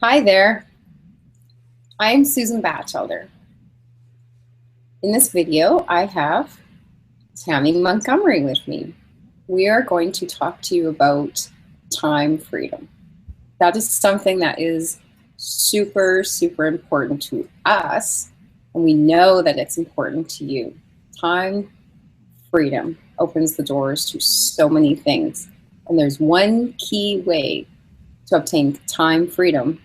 Hi there, I'm Susan Bachelder. In this video, I have Tammy Montgomery with me. We are going to talk to you about time freedom. That is something that is super, super important to us, and we know that it's important to you. Time freedom opens the doors to so many things, and there's one key way to obtain time freedom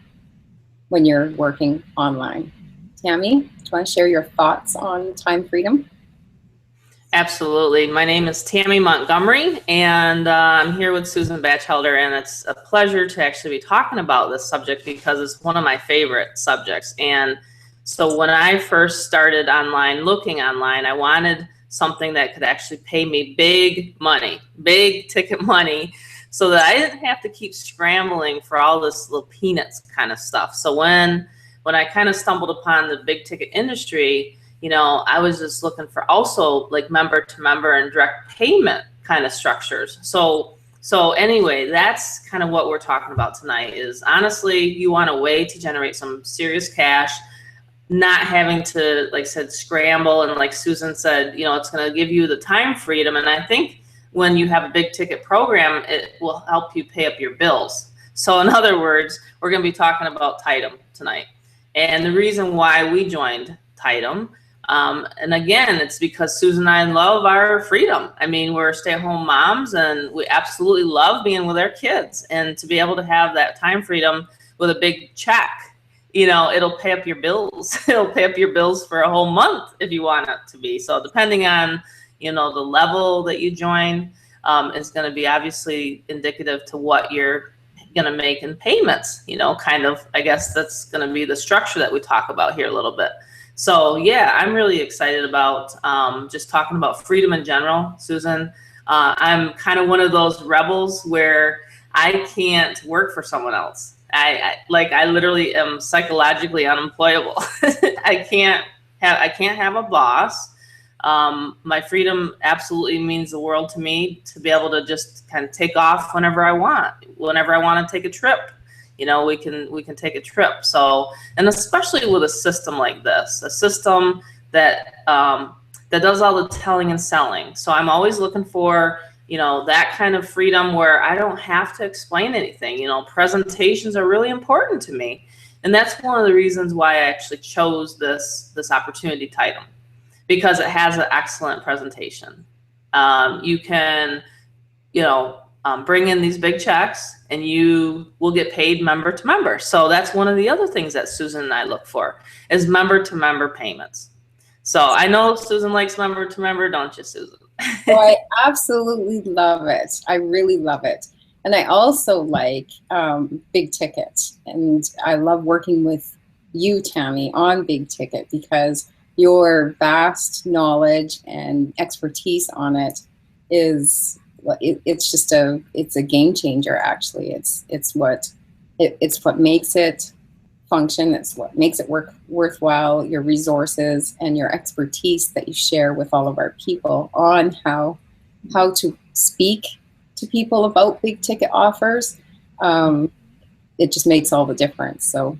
when you're working online. Tammy, do you want to share your thoughts on time freedom? Absolutely. My name is Tammy Montgomery, and I'm here with Susan Bachelder, and it's a pleasure to actually be talking about this subject because it's one of my favorite subjects. And so when I first started looking online, I wanted something that could actually pay me big money, big ticket money, so that I didn't have to keep scrambling for all this little peanuts kind of stuff. So when I kind of stumbled upon the big ticket industry, I was just looking for also like member to member and direct payment kind of structures. So anyway, that's kind of what we're talking about tonight is honestly, you want a way to generate some serious cash, not having to, like I said, scramble. And like Susan said, it's going to give you the time freedom. And I think when you have a big ticket program, it will help you pay up your bills. So in other words, we're going to be talking about Titum tonight. And the reason why we joined Titum, and again, it's because Susan and I love our freedom. I mean, we're stay-at-home moms, and we absolutely love being with our kids. And to be able to have that time freedom with a big check, it'll pay up your bills. It'll pay up your bills for a whole month if you want it to be. So depending on, the level that you join, is going to be obviously indicative to what you're going to make in payments. Kind of, I guess that's going to be the structure that we talk about here a little bit. So yeah, I'm really excited about just talking about freedom in general, Susan. I'm kind of one of those rebels where I can't work for someone else. I literally am psychologically unemployable. I can't have a boss. My freedom absolutely means the world to me, to be able to just kind of take off whenever I want to take a trip. We can take a trip. So, and especially with a system like this, a system that that does all the telling and selling. So I'm always looking for, that kind of freedom where I don't have to explain anything. Presentations are really important to me. And that's one of the reasons why I actually chose this opportunity Titum, because it has an excellent presentation. You can, bring in these big checks and you will get paid member to member. So that's one of the other things that Susan and I look for is member to member payments. So I know Susan likes member to member, don't you, Susan? Oh, I absolutely love it. I really love it. And I also like big ticket. And I love working with you, Tammy, on big ticket because your vast knowledge and expertise on it is it's a game changer. Actually, it's what makes it function. It's what makes it worthwhile. Your resources and your expertise that you share with all of our people on how to speak to people about big ticket offers. It just makes all the difference. So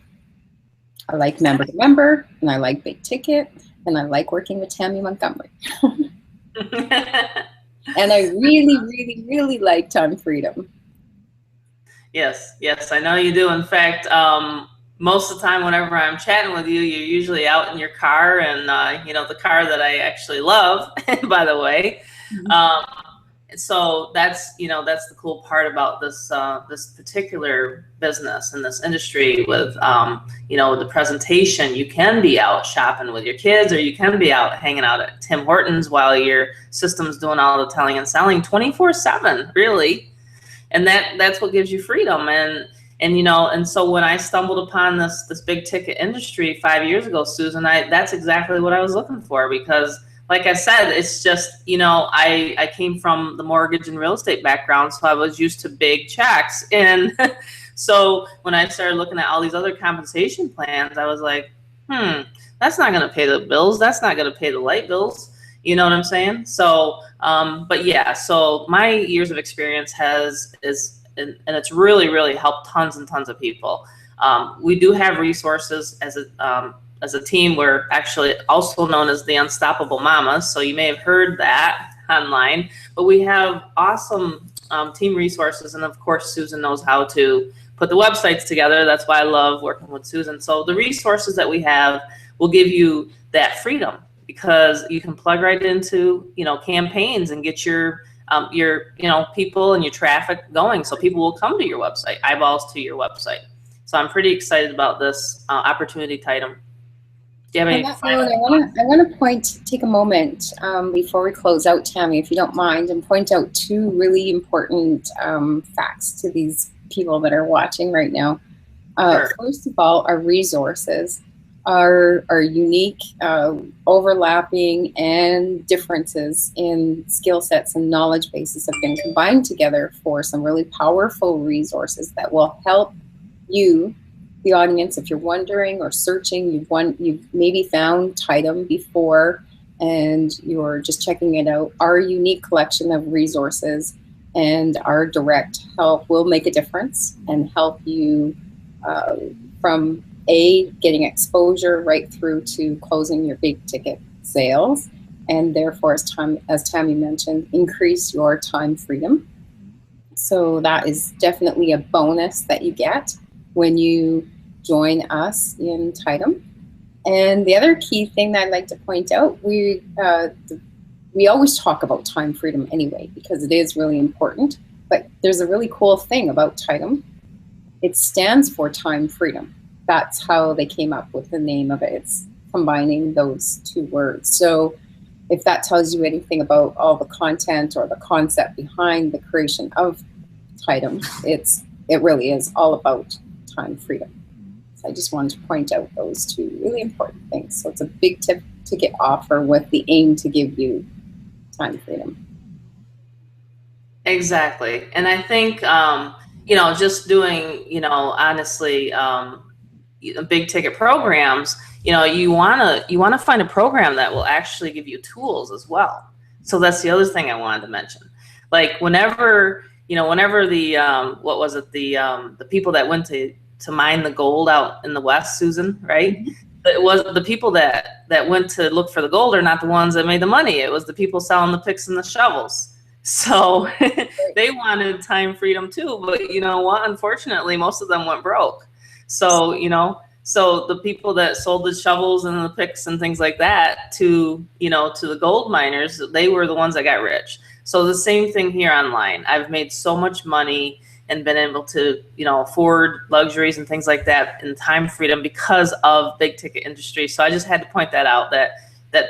I like member to member, and I like big ticket, and I like working with Tammy Montgomery. And I really, really, really like time freedom. Yes, I know you do. In fact, most of the time whenever I'm chatting with you, you're usually out in your car, and the car that I actually love, by the way. So that's the cool part about this this particular business and this industry with the presentation. You can be out shopping with your kids, or you can be out hanging out at Tim Hortons while your system's doing all the telling and selling 24/7, really. And that's what gives you freedom. And so when I stumbled upon this big ticket industry 5 years ago, Susan, that's exactly what I was looking for, because like I said, it's just, I came from the mortgage and real estate background, so I was used to big checks. And so when I started looking at all these other compensation plans, I was like, that's not going to pay the bills. That's not going to pay the light bills. You know what I'm saying? So, but yeah, so my years of experience is and it's really, really helped tons and tons of people. We do have resources as a team. We're actually also known as the Unstoppable Mamas, so you may have heard that online, but we have awesome team resources, and of course Susan knows how to put the websites together. That's why I love working with Susan. So the resources that we have will give you that freedom, because you can plug right into, you know, campaigns and get your you know, people and your traffic going, so people will come to your website, eyeballs to your website. So I'm pretty excited about this opportunity, Titum. Do you have any final thoughts? I want to take a moment before we close out, Tammy, if you don't mind, and point out two really important facts to these people that are watching right now. Sure. First of all, our resources are unique, overlapping, and differences in skill sets and knowledge bases have been combined together for some really powerful resources that will help you, the audience, if you're wondering or searching, you've maybe found Titum before and you're just checking it out. Our unique collection of resources and our direct help will make a difference and help you from getting exposure right through to closing your big ticket sales, and therefore, as Tammy mentioned, increase your time freedom. So that is definitely a bonus that you get when you join us in Titum. And the other key thing that I'd like to point out, we always talk about time freedom anyway, because it is really important, but there's a really cool thing about Titum. It stands for time freedom. That's how they came up with the name of it. It's combining those two words. So if that tells you anything about all the content or the concept behind the creation of Titum, it really is all about time freedom. So I just wanted to point out those two really important things. So it's a big ticket offer with the aim to give you time freedom. Exactly. And I think, you know, just doing, you know, honestly, big ticket programs, you know, you want to find a program that will actually give you tools as well. So that's the other thing I wanted to mention. Like whenever the what was it, the people that went to mine the gold out in the West, Susan, right? It was the people that went to look for the gold are not the ones that made the money. It was the people selling the picks and the shovels. So they wanted time freedom too, but you know what? Unfortunately, most of them went broke. So, you know, so the people that sold the shovels and the picks and things like that to, you know, to the gold miners, they were the ones that got rich. So the same thing here online. I've made so much money and been able to, you know, afford luxuries and things like that in time freedom because of big ticket industry. So I just had to point that out, that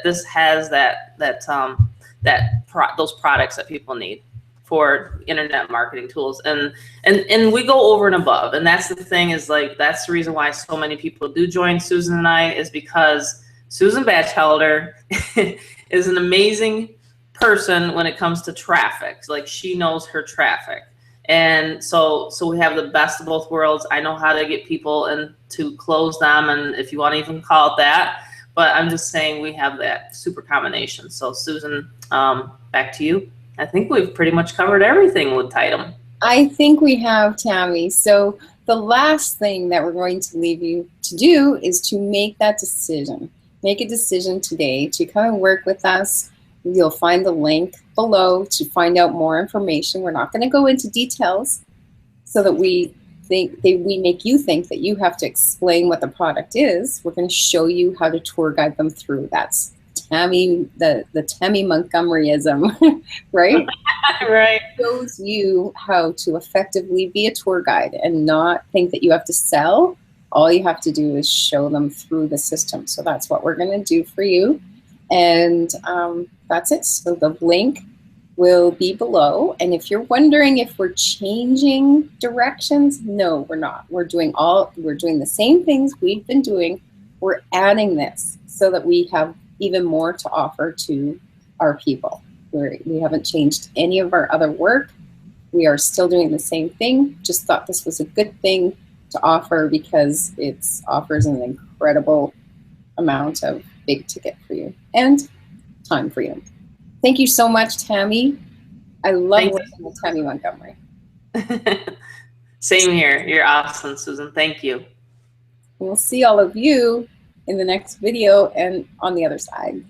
this has those products that people need for internet marketing tools, and we go over and above. And that's the thing, is like, that's the reason why so many people do join Susan and I, is because Susan Bachelder is an amazing person when it comes to traffic. Like, she knows her traffic. And so we have the best of both worlds. I know how to get people and to close them, and if you want to even call it that, but I'm just saying we have that super combination. So Susan, back to you. I think we've pretty much covered everything with Titum. I think we have, Tammy. So the last thing that we're going to leave you to do is to make that decision. Make a decision today to come and work with us. You'll find the link below to find out more information. We're not going to go into details so that we make you think that you have to explain what the product is. We're going to show you how to tour guide them through. That's Tammy, the Tammy Montgomeryism, right? Right. It shows you how to effectively be a tour guide and not think that you have to sell. All you have to do is show them through the system. So that's what we're going to do for you. And that's it. So the link will be below. And if you're wondering if we're changing directions, no, we're not. We're doing the same things we've been doing. We're adding this so that we have even more to offer to our people. We haven't changed any of our other work. We are still doing the same thing. Just thought this was a good thing to offer because it offers an incredible amount of big ticket for you and time freedom. Thank you so much, Tammy. I love working with Tammy Montgomery. Same here. You're awesome, Susan. Thank you. We'll see all of you in the next video and on the other side.